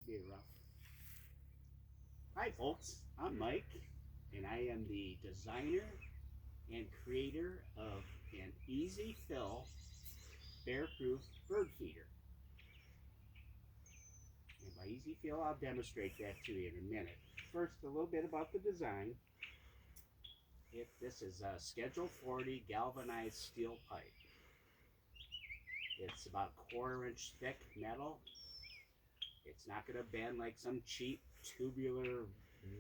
be rough. Hi folks, I'm Mike, and I am the designer and creator of an easy fill bear-proof bird feeder. And by easy fill, I'll demonstrate that to you in a minute. First, a little bit about the design. This is a Schedule 40 galvanized steel pipe. It's about 1/4 inch thick metal. It's not going to bend like some cheap tubular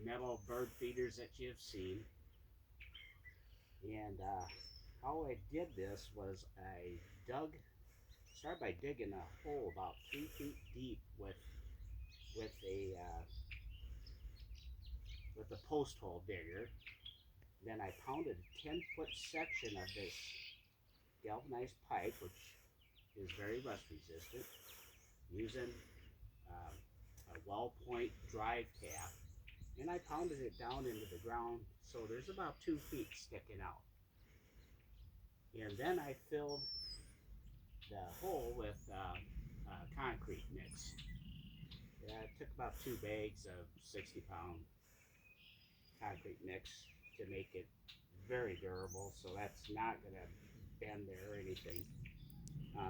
metal bird feeders that you've seen. And how I did this was I started by digging a hole about 3 feet deep with a post hole digger. Then I pounded a 10-foot section of this galvanized pipe, which is very rust resistant, using a well point drive tap, and I pounded it down into the ground so there's about 2 feet sticking out. And then I filled the hole with concrete mix. It took about 2 bags of 60-pound concrete mix to make it very durable, so that's not going to bend there or anything.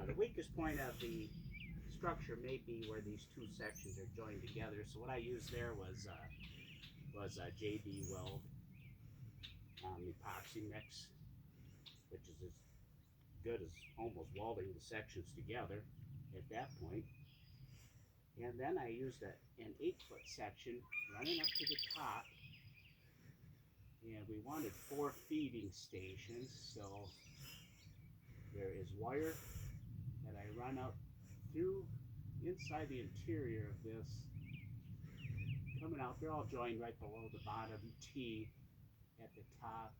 The weakest point of the structure may be where these 2 sections are joined together, so what I used there was a JB Weld epoxy mix, which is as good as almost welding the sections together at that point. And then I used an 8-foot section running up to the top, and we wanted 4 feeding stations, so there is wire that I run up through inside the interior of this, coming out. They're all joined right below the bottom T at the top,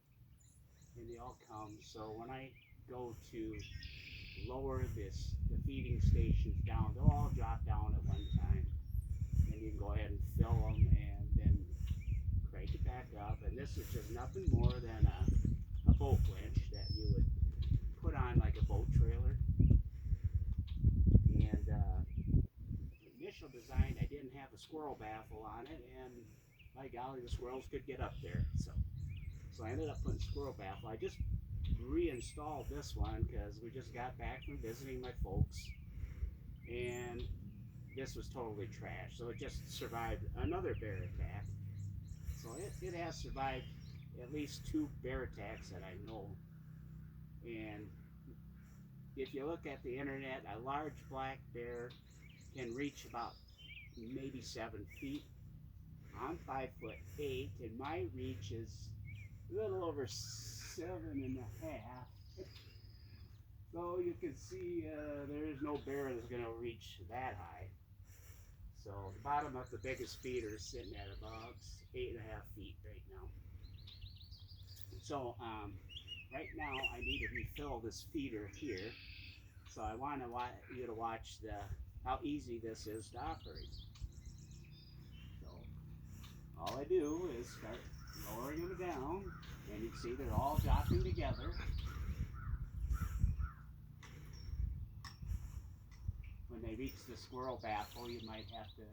and they all come. So when I go to lower the feeding stations down, they'll all drop down at one time, and you can go ahead and fill them and then crank it back up. And this is just nothing more than a boat winch that you would put on like a boat trailer. And initial design, I didn't have a squirrel baffle on it, and by golly, the squirrels could get up there. So I ended up putting squirrel baffle. I just reinstalled this one because we just got back from visiting my folks, and this was totally trash. So it just survived another bear attack. So it has survived at least 2 bear attacks that I know. And if you look at the internet, a large black bear can reach about maybe 7 feet. I'm 5'8", and my reach is a little over 7.5. So you can see there is no bear that's going to reach that high. So the bottom of the biggest feeder is sitting at about 8.5 feet right now. So right now I need to refill this feeder here. So I want you to watch how easy this is to operate. So all I do is start lowering them down, and you can see they're all dropping together. When they reach the squirrel baffle, you might have to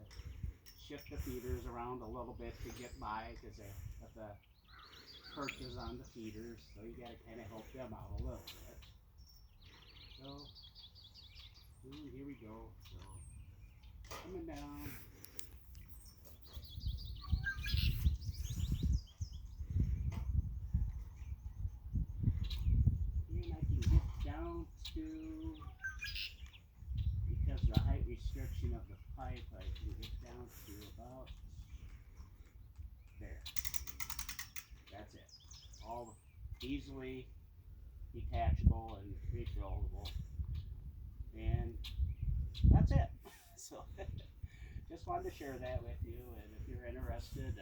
shift the feeders around a little bit to get by, because they have the perches on the feeders, so you got to kind of help them out a little bit. So here we go. So coming down. And I can get down to, because of the height restriction of the pipe, I can get down to about there. That's it. All easily detachable and refillable. And that's it. So just wanted to share that with you, and if you're interested,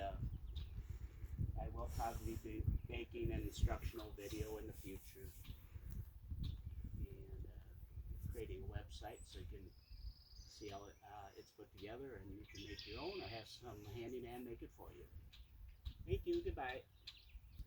I will probably be making an instructional video in the future, and creating a website so you can see how it's put together, and you can make your own or have some handyman make it for you. Thank you. Goodbye.